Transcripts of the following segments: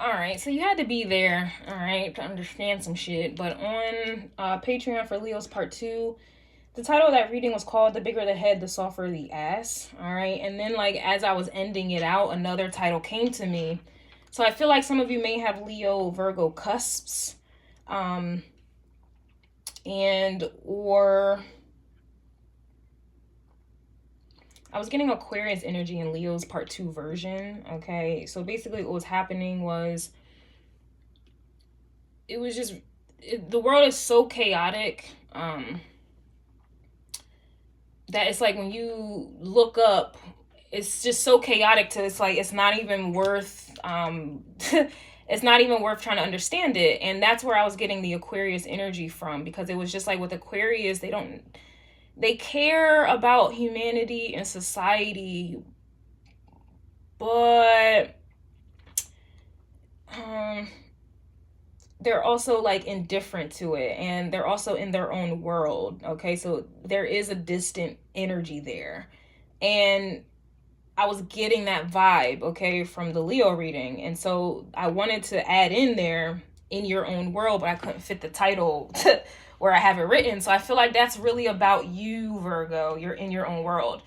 All right, so you had to be there, all right, to understand some shit. But on Patreon for Leo's part 2, the title of that reading was called "The Bigger the Head, the Softer the Ass." All right, and then like as I was ending it out, another title came to me. So I feel like some of you may have Leo Virgo cusps, and or I was getting Aquarius energy in Leo's part 2 version. Okay, so basically what was happening was it was just the world is so chaotic that it's like when you look up, it's just so chaotic to it's like it's not even worth it's not even worth trying to understand it. And that's where I was getting the Aquarius energy from, because it was just like with Aquarius, they care about humanity and society, but they're also like indifferent to it, and they're also in their own world. Okay, so there is a distant energy there, and I was getting that vibe, okay, from the Leo reading. And so I wanted to add in there "in your own world," but I couldn't fit the title where I have it written. So I feel like that's really about you, Virgo. You're in your own world.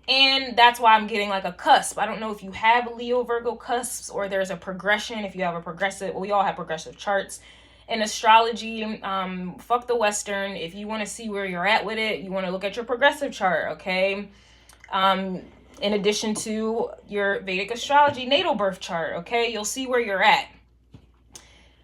And that's why I'm getting like a cusp. I don't know if you have Leo Virgo cusps or there's a progression. If you have a progressive, well, we all have progressive charts. In astrology, fuck the Western. If you want to see where you're at with it, you want to look at your progressive chart, okay? In addition to your Vedic astrology natal birth chart, okay? You'll see where you're at.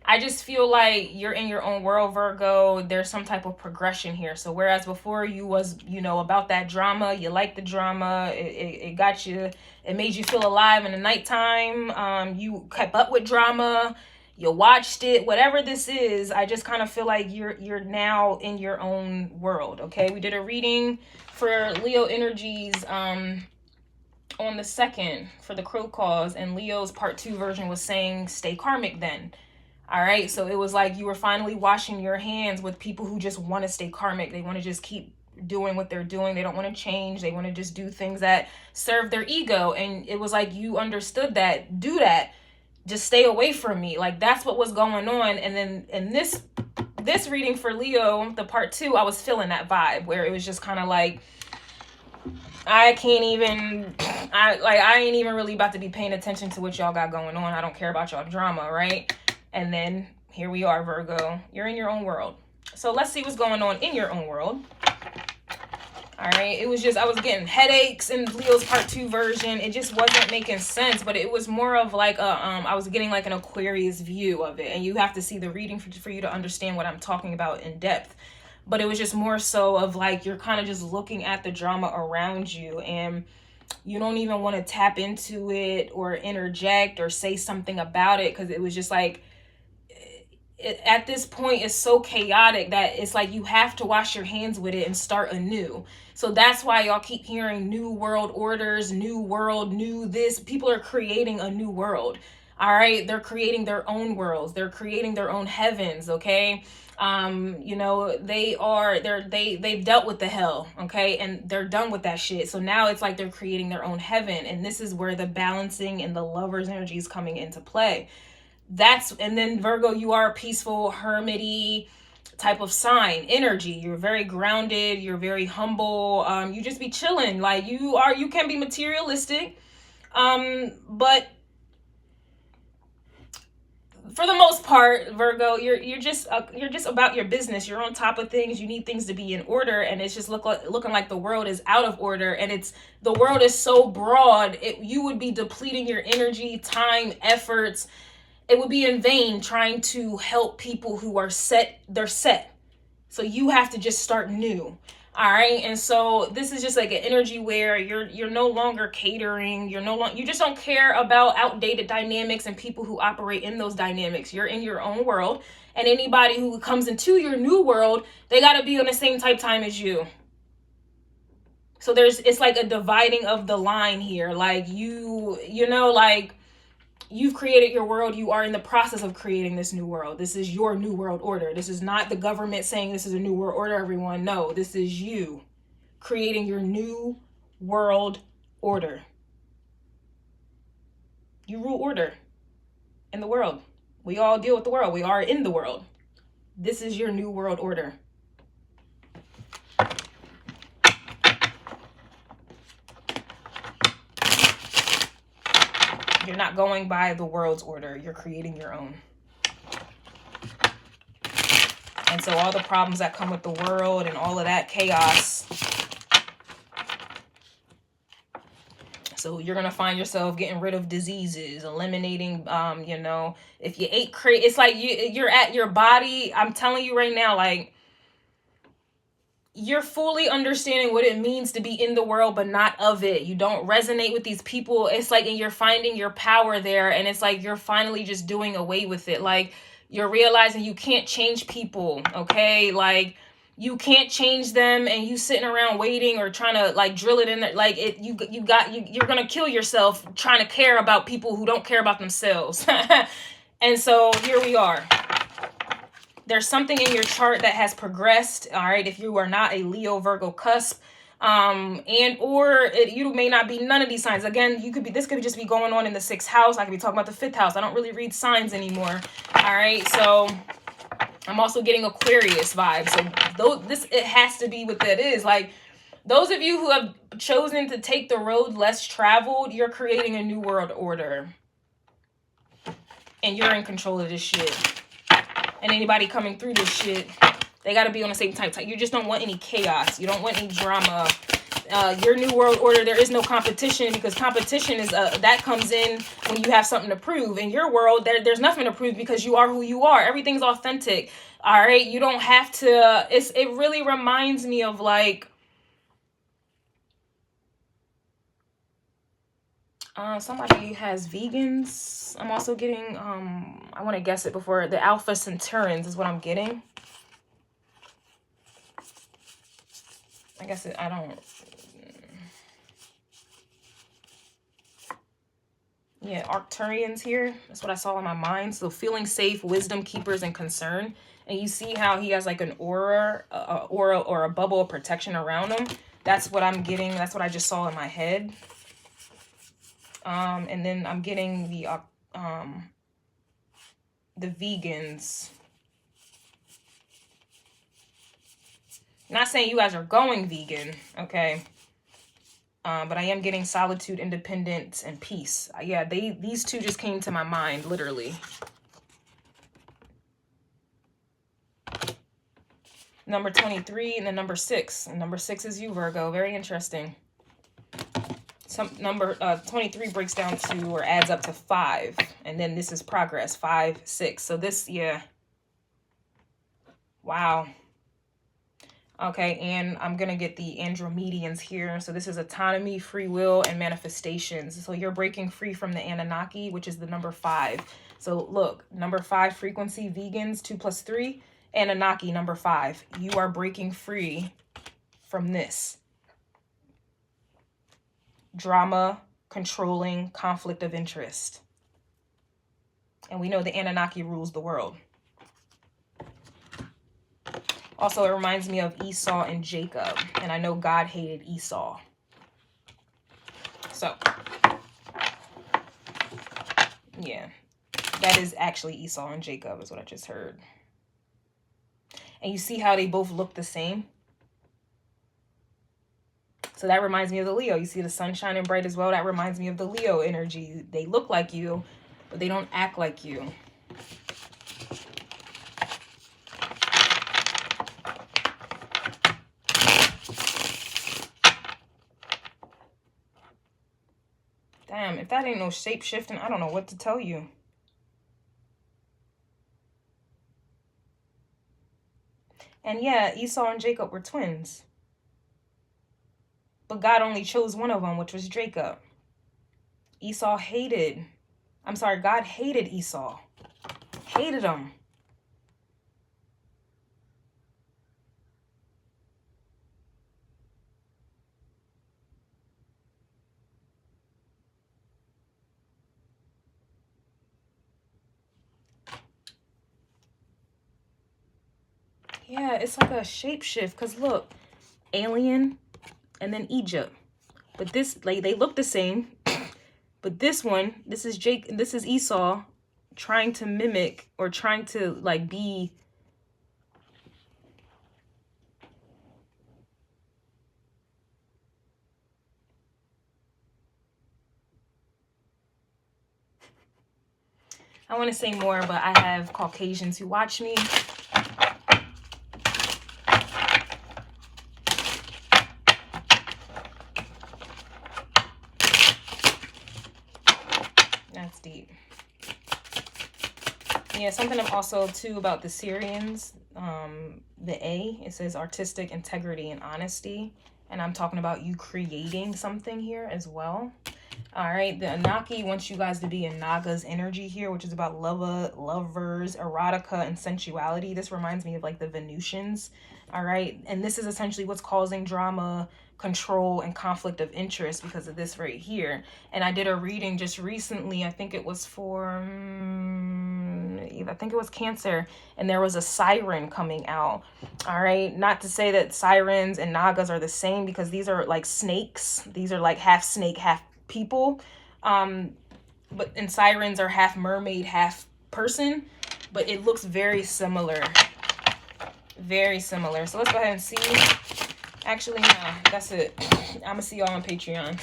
I just feel like you're in your own world, Virgo. There's some type of progression here. So whereas before you was, about that drama, you liked the drama, it got you, it made you feel alive in the nighttime. You kept up with drama, you watched it, whatever this is. I just kind of feel like you're now in your own world. Okay, we did a reading for Leo energies on the 2nd for the Crow cause, and Leo's part 2 version was saying stay karmic then. All right, so it was like you were finally washing your hands with people who just want to stay karmic. They want to just keep doing what they're doing. They don't want to change. They want to just do things that serve their ego. And it was like you understood that. Do that. Just stay away from me. Like that's what was going on. And then in this reading for Leo, the part 2, I was feeling that vibe where it was just kind of like I ain't even really about to be paying attention to what y'all got going on. I don't care about y'all drama, right? And then here we are, Virgo. You're in your own world. So let's see what's going on in your own world. All right. It was just, I was getting headaches in Leo's part 2 version. It just wasn't making sense, but it was more of like I was getting like an Aquarius view of it. And you have to see the reading for you to understand what I'm talking about in depth. But it was just more so of like, you're kind of just looking at the drama around you, and you don't even want to tap into it or interject or say something about it, because it was just like, at this point it's so chaotic that it's like you have to wash your hands with it and start anew. So that's why y'all keep hearing new world orders, new world, new this. People are creating a new world. All right, they're creating their own worlds, they're creating their own heavens. Okay, they've dealt with the hell, okay, and they're done with that shit. So now it's like they're creating their own heaven, and this is where the balancing and the Lover's energy is coming into play. And then Virgo, you are a peaceful, hermity type of sign energy. You're very grounded, you're very humble. You just be chilling. Like you can be materialistic, but for the most part, Virgo, you're just about your business. You're on top of things. You need things to be in order, and it's just looking like the world is out of order. And the world is so broad, you would be depleting your energy, time, efforts. It would be in vain trying to help people who are set. They're set. So you have to just start new. All right. And so this is just like an energy where you're no longer catering. You just don't care about outdated dynamics and people who operate in those dynamics. You're in your own world, and anybody who comes into your new world, they got to be on the same type time as you. So it's like a dividing of the line here. Like like you've created your world. You are in the process of creating this new world. This is your new world order. This is not the government saying this is a new world order, everyone. No, this is you creating your new world order. You rule order. in the world. We all deal with the world. We are in the world. This is your new world order. You're not going by the world's order. You're creating your own. And so all the problems that come with the world and all of that chaos. So you're going to find yourself getting rid of diseases, eliminating, you know, if you ate crazy, it's like you're at your body. I'm telling you right now, like, you're fully understanding what it means to be in the world, but not of it. You don't resonate with these people. It's like, and you're finding your power there. And it's like, you're finally just doing away with it. Like, you're realizing you can't change people. Okay. Like, you can't change them, and you sitting around waiting or trying to like drill it in there. Like you're going to kill yourself trying to care about people who don't care about themselves. And so here we are. There's something in your chart that has progressed, all right, if you are not a Leo, Virgo cusp, you may not be none of these signs. Again, this could just be going on in the 6th house. I could be talking about the 5th house. I don't really read signs anymore, all right? So I'm also getting Aquarius vibes. So it has to be what that is. Like, those of you who have chosen to take the road less traveled, you're creating a new world order. And you're in control of this shit. And anybody coming through this shit, they got to be on the same type. You just don't want any chaos. You don't want any drama. Your new world order, there is no competition, because competition is that comes in when you have something to prove. In your world, there's nothing to prove, because you are who you are. Everything's authentic. All right, you don't have to. It really reminds me of like somebody has vegans. I'm also getting, I want to guess it before, the Alpha Centaurans is what I'm getting. I guess I don't. Yeah, Arcturians here. That's what I saw in my mind. So feeling safe, wisdom keepers, and concern. And you see how he has like an aura or a bubble of protection around him. That's what I'm getting. That's what I just saw in my head. And then I'm getting the vegans. Not saying you guys are going vegan, okay? But I am getting solitude, independence, and peace. Yeah, these two just came to my mind, literally. Number 23 and then number 6. And number 6 is you, Virgo. Very interesting. Number 23 breaks down to, or adds up to 5. And then this is progress, 5, 6. So this, yeah. Wow. Okay, and I'm going to get the Andromedians here. So this is autonomy, free will, and manifestations. So you're breaking free from the Anunnaki, which is the number 5. So look, number 5 frequency, vegans, 2 + 3, Anunnaki, number 5. You are breaking free from this. Drama, controlling, conflict of interest. And we know the Anunnaki rules the world. Also, it reminds me of Esau and Jacob. And I know God hated Esau. So, yeah. That is actually Esau and Jacob is what I just heard. And you see how they both look the same? So that reminds me of the Leo. You see the sun shining bright as well. That reminds me of the Leo energy. They look like you, but they don't act like you. Damn, if that ain't no shape shifting, I don't know what to tell you. And yeah, Esau and Jacob were twins. But God only chose one of them, which was Jacob. God hated Esau. Hated him. Yeah, it's like a shapeshift. Because look, alien and then Egypt. But this, like, they look the same. But this one, this is Esau. trying to mimic or trying to like be I want to say more, but I have Caucasians who watch me. That's deep. Yeah, something also too about the Syrians, the A, it says artistic integrity and honesty. And I'm talking about you creating something here as well. All right, the Anaki wants you guys to be in Naga's energy here, which is about lovers, erotica, and sensuality. This reminds me of like the Venusians. All right, and this is essentially what's causing drama, control, and conflict of interest because of this right here. And I did a reading just recently. I think it was for, I think it was Cancer, and there was a siren coming out. All right, not to say that sirens and Nagas are the same because these are like snakes. These are like half snake, half people, but and sirens are half mermaid, half person, but it looks very similar. Very similar. So let's go ahead and see. Actually, no, that's it. I'm gonna see y'all on Patreon.